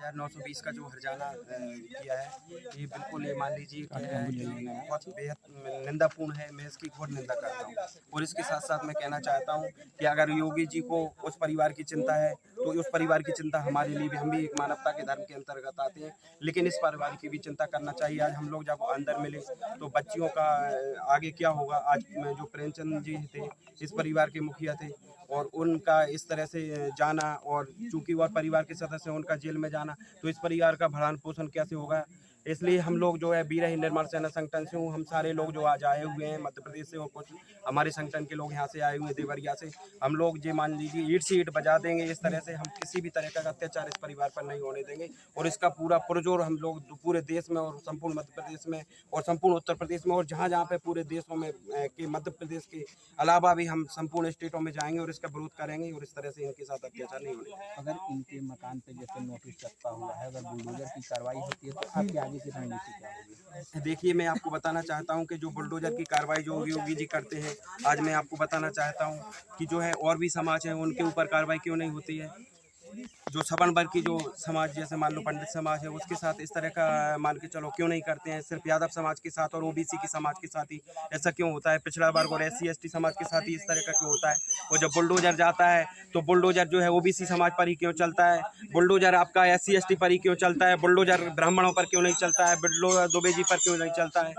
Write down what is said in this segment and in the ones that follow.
1920 का जो हर्जाना किया है, ये बिल्कुल ये मान लीजिए कि बहुत बेहद निंदापूर्ण है। मैं इसकी घोर निंदा करता हूँ। और इसके साथ साथ मैं कहना चाहता हूँ कि अगर योगी जी को उस परिवार की चिंता है तो उस परिवार की चिंता हमारे लिए भी, हम भी एक मानवता के धर्म के अंतर्गत आते हैं, लेकिन इस परिवार की भी चिंता करना चाहिए। आज हम लोग जब अंदर मिले तो बच्चियों का आगे क्या होगा। आज जो प्रेमचंद जी थे इस परिवार के मुखिया थे, और उनका इस तरह से जाना, और चूंकि वह परिवार के सदस्य हैं उनका जेल में जाना, तो इस परिवार का भरण पोषण कैसे होगा। इसलिए हम लोग जो है वीर हिंद निर्माण सेना संगठन से हूँ, हम सारे लोग जो आज आए हुए हैं मध्य प्रदेश से, और कुछ हमारे संगठन के लोग यहाँ से आए हुए हैं देवरिया से। हम लोग ये मान लीजिए ईंट से ईंट बजा देंगे। इस तरह से हम किसी भी तरह का अत्याचार इस परिवार पर नहीं होने देंगे, और इसका पूरा पुरजोर हम लोग पूरे देश में और संपूर्ण मध्य प्रदेश में और संपूर्ण उत्तर प्रदेश में और जहाँ जहाँ पे पूरे देशों में के मध्य प्रदेश के अलावा भी हम संपूर्ण स्टेटों में जाएंगे और इसका विरोध करेंगे, और इस तरह से इनके साथ अत्याचार नहीं होने। अगर इनके मकान पे जैसे नोटिस चस्पा हुआ है, अगर बुलडोजर की कार्रवाई होती है तो आपके आगे की रणनीति क्या होगी? देखिए, मैं आपको बताना चाहता हूं कि जो बुलडोजर की कार्रवाई जो योगी जी करते हैं, आज मैं आपको बताना चाहता हूं कि जो है और भी समाज है उनके ऊपर कार्रवाई क्यों नहीं होती है। जो सवर्ण वर्ग की जो समाज, जैसे मान लो पंडित समाज है, उसके साथ इस तरह का मान के चलो क्यों नहीं करते हैं। सिर्फ यादव समाज के साथ और ओबीसी की समाज के साथ ही ऐसा क्यों होता है। पिछड़ा वर्ग और SC ST समाज के साथ ही इस तरह का क्यों होता है। और जब बुलडोजर जाता है तो बुलडोजर जो है ओबीसी समाज पर ही क्यों चलता है, बुलडोजर आपका SC ST पर ही क्यों चलता है, बुलडोजर ब्राह्मणों पर क्यों नहीं चलता है, बुलडोजर दुबे जी पर क्यों नहीं चलता है।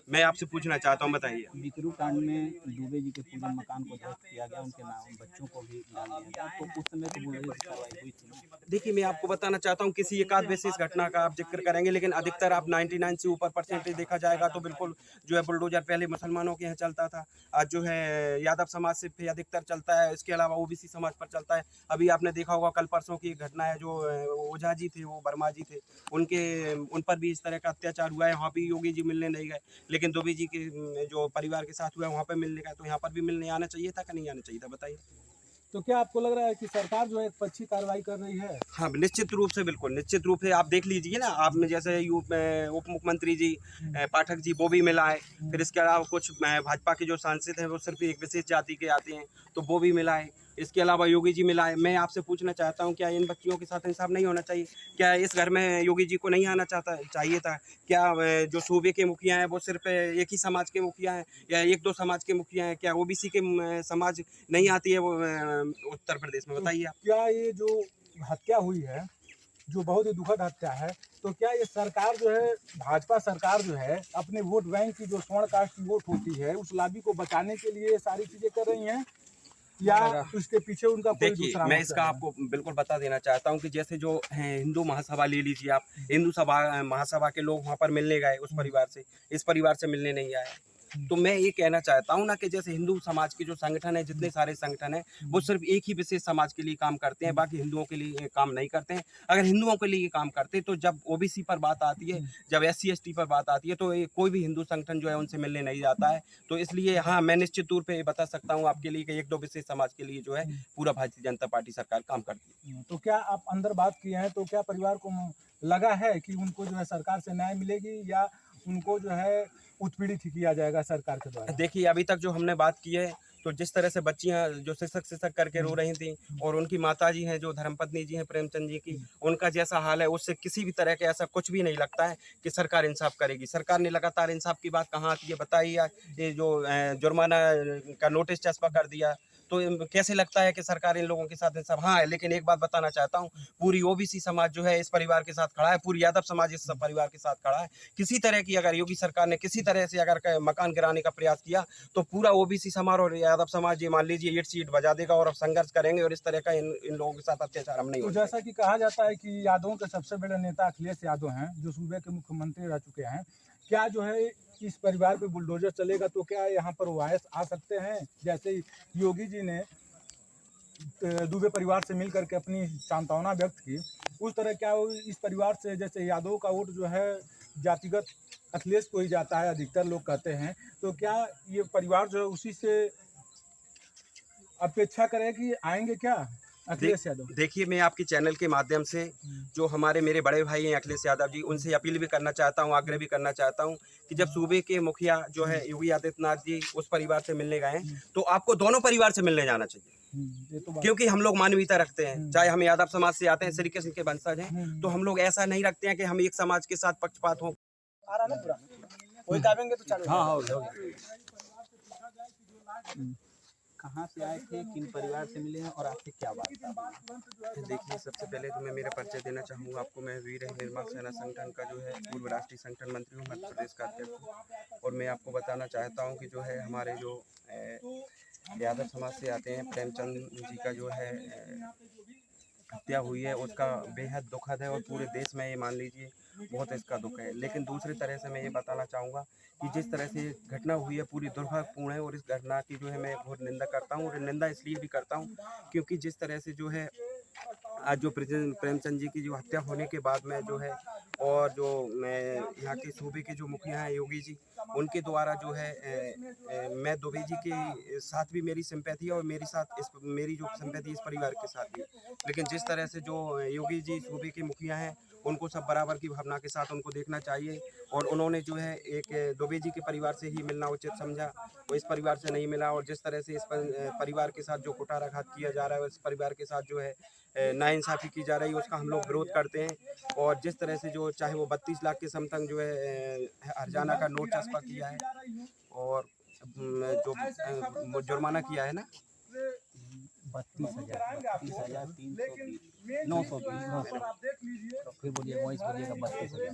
मैं आपसे पूछना चाहता हूँ, बताइए। बिकरू कांड में दुबे जी के पूरे मकान को ध्वस्त किया गया, उनके नाम बच्चों को भी डाल दिया गया, तो उस समय तो बुलडोजर की कार्रवाई हुई थी। देखिए, मैं आपको बताना चाहता हूँ, किसी एकाध विशेष घटना का आप जिक्र करेंगे, लेकिन अधिकतर आप 99 से ऊपर परसेंटेज देखा जाएगा तो बिल्कुल जो है बुलडोजर पहले मुसलमानों के यहाँ चलता था, आज जो है यादव समाज से फिर अधिकतर चलता है। इसके अलावा ओबीसी समाज पर चलता है। अभी आपने देखा होगा कल परसों की एक घटना है, जो ओझा जी थे, वो वर्मा जी थे, उन पर भी इस तरह का अत्याचार हुआ है। वहाँ भी योगी जी मिलने नहीं गए, लेकिन दुबे जी के जो परिवार के साथ हुआ है वहाँ पर मिलने गए, तो यहाँ पर भी मिलने आना चाहिए था कि नहीं आना चाहिए था, बताइए। तो क्या आपको लग रहा है कि सरकार जो है एक अच्छी कार्रवाई कर रही है? हाँ, निश्चित रूप से, बिल्कुल निश्चित रूप से। आप देख लीजिए ना, आप में जैसे उप मुख्यमंत्री जी पाठक जी वो भी मिलाए, फिर इसके अलावा कुछ भाजपा के जो सांसद हैं वो सिर्फ एक विशेष जाति के आते हैं तो वो भी मिलाए, इसके अलावा योगी जी मिलाए। मैं आपसे पूछना चाहता हूँ, क्या इन बच्चियों के साथ इंसाफ नहीं होना चाहिए? क्या इस घर में योगी जी को नहीं आना चाहिए था? क्या जो सूबे के मुखिया हैं वो सिर्फ एक ही समाज के मुखिया हैं या एक दो समाज के मुखिया हैं? क्या ओबीसी के समाज नहीं आती है वो उत्तर प्रदेश में, बताइए आप। क्या ये जो हत्या हुई है, जो बहुत ही दुखद हत्या है, तो क्या ये सरकार जो है, भाजपा सरकार जो है, अपने वोट बैंक की जो स्वर्ण कास्ट की वोट होती है उस लॉबी को बचाने के लिए ये सारी चीजें कर रही हैं, या उसके पीछे उनका कोई देखिए, दूसरा मैं मकसद इसका है? आपको बिल्कुल बता देना चाहता हूँ कि जैसे जो हिंदू महासभा ले लीजिए आप, हिंदू सभा महासभा के लोग वहाँ पर मिलने गए उस परिवार से, इस परिवार से मिलने नहीं आए। तो मैं ये कहना चाहता हूँ ना कि जैसे हिंदू समाज के जो संगठन है, जितने सारे संगठन है, वो सिर्फ एक ही विशेष समाज के लिए काम करते हैं, बाकी हिंदुओं के लिए काम नहीं करते हैं। अगर हिंदुओं के लिए काम करते तो जब ओबीसी पर बात आती है, जब SC ST पर बात आती है, तो कोई भी हिंदू संगठन जो है उनसे मिलने नहीं जाता है। तो इसलिए हाँ, मैं निश्चित तौर पर बता सकता हूँ आपके लिए कि एक दो विशेष समाज के लिए जो है पूरा भारतीय जनता पार्टी सरकार काम करती है। तो क्या आप अंदर बात किए हैं, तो क्या परिवार को लगा है कि उनको जो है सरकार से न्याय मिलेगी, या उनको जो है उत्पीड़ित ही किया जाएगा सरकार के द्वारा? देखिए, अभी तक जो हमने बात की है, तो जिस तरह से बच्चियां जो सिसक करके रो रही थी, और उनकी माता जी हैं जो धर्मपत्नी जी हैं प्रेमचंद जी की, उनका जैसा हाल है, उससे किसी भी तरह के ऐसा कुछ भी नहीं लगता है कि सरकार इंसाफ करेगी। सरकार ने लगातार इंसाफ की बात कहाँ आती है, बताइए। ये जो जुर्माना का नोटिस चस्पा कर दिया, तो कैसे लगता है कि सरकार इन लोगों के साथ इंसाफ। हाँ, लेकिन एक बात बताना चाहता हूँ, पूरी ओबीसी समाज जो है इस परिवार के साथ खड़ा है, पूरी यादव समाज इस परिवार के साथ खड़ा है। किसी तरह की अगर योगी सरकार ने किसी तरह से अगर मकान गिराने का प्रयास किया, तो पूरा ओबीसी समाज और यादव समाज ये मान लीजिए ईंट से ईंट बजा देगा, और अब संघर्ष करेंगे, और इस तरह का इन लोगों के साथ अत्याचार हम नहीं तो होगा। जैसा कि कहा जाता है कि यादवों के सबसे बड़े नेता अखिलेश यादव हैं, जो सूबे के मुख्यमंत्री रह चुके हैं, क्या जो है इस परिवार पे बुलडोजर चलेगा तो क्या यहाँ पर वायस आ सकते हैं? जैसे योगी जी ने दुबे परिवार से मिल करके अपनी सांत्वना व्यक्त की, उस तरह क्या इस परिवार से, जैसे यादवों का वोट जो है जातिगत अखिलेश को ही जाता है, अधिकतर लोग कहते हैं, तो क्या ये परिवार जो है उसी से अपेक्षा करे कि आएंगे क्या अखिलेश यादव? देखिए, मैं आपके चैनल के माध्यम से जो हमारे मेरे बड़े भाई हैं अखिलेश यादव जी, उनसे अपील भी करना चाहता हूं, आग्रह भी करना चाहता हूं कि जब सूबे के मुखिया जो है योगी आदित्यनाथ जी उस परिवार से मिलने गए हैं, तो आपको दोनों परिवार से मिलने जाना चाहिए। ये तो बात क्योंकि हम लोग मानवीयता रखते हैं, चाहे हम यादव समाज से आते हैं, श्री कृष्ण के वंशज हैं, तो हम लोग ऐसा नहीं रखते हैं कि हम एक समाज के साथ पक्षपात हो। कहाँ से आए थे, किन परिवार से मिले हैं और आपसे क्या बात है? देखिए, सबसे पहले तो मैं मेरा परिचय देना चाहूँगा आपको। मैं वीर निर्माण सेना संगठन का जो है पूर्व राष्ट्रीय संगठन मंत्री हूँ, मध्य प्रदेश का अध्यक्ष हूँ। और मैं आपको बताना चाहता हूँ कि जो है हमारे जो यादव समाज से आते हैं, प्रेमचंद जी का जो है हत्या हुई है, उसका बेहद दुखद है और पूरे देश में ये मान लीजिए बहुत इसका दुख है। लेकिन दूसरी तरह से मैं ये बताना चाहूँगा कि जिस तरह से घटना हुई है पूरी दुर्भाग्यपूर्ण है, और इस घटना की जो है मैं बहुत निंदा करता हूँ। और निंदा इसलिए भी करता हूँ क्योंकि जिस तरह से जो है आज जो प्रेमचंद जी की जो हत्या होने के बाद में जो है, और जो मैं यहाँ के सूबे के जो मुखिया हैं योगी जी, उनके द्वारा जो है मैं दुबे जी के साथ भी मेरी सिंपैथी है और मेरी जो सिंपैथी इस परिवार के साथ भी। लेकिन जिस तरह से जो योगी जी सूबे के मुखिया हैं, उनको सब बराबर की भावना के साथ उनको देखना चाहिए, और उन्होंने जो है एक दुबे जी के परिवार से ही मिलना उचित समझा, वो इस परिवार से नहीं मिला। और जिस तरह से इस परिवार के साथ जो कुठाराघात किया जा रहा है, इस परिवार के साथ जो है नाइंसाफ़ी की जा रही है, उसका हम लोग विरोध करते हैं। और जिस तरह से जो चाहे वो 32 लाख के समथिंग जो है हर्जाना का नोट चस्पा किया है, और जो जुर्माना किया है ना 32,320 920 तो फिर बोलिए वॉइस बोलिएगा 32,000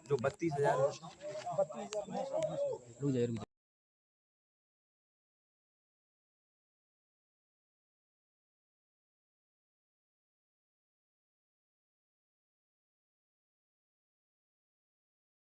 जो 32,000 रुक जाइए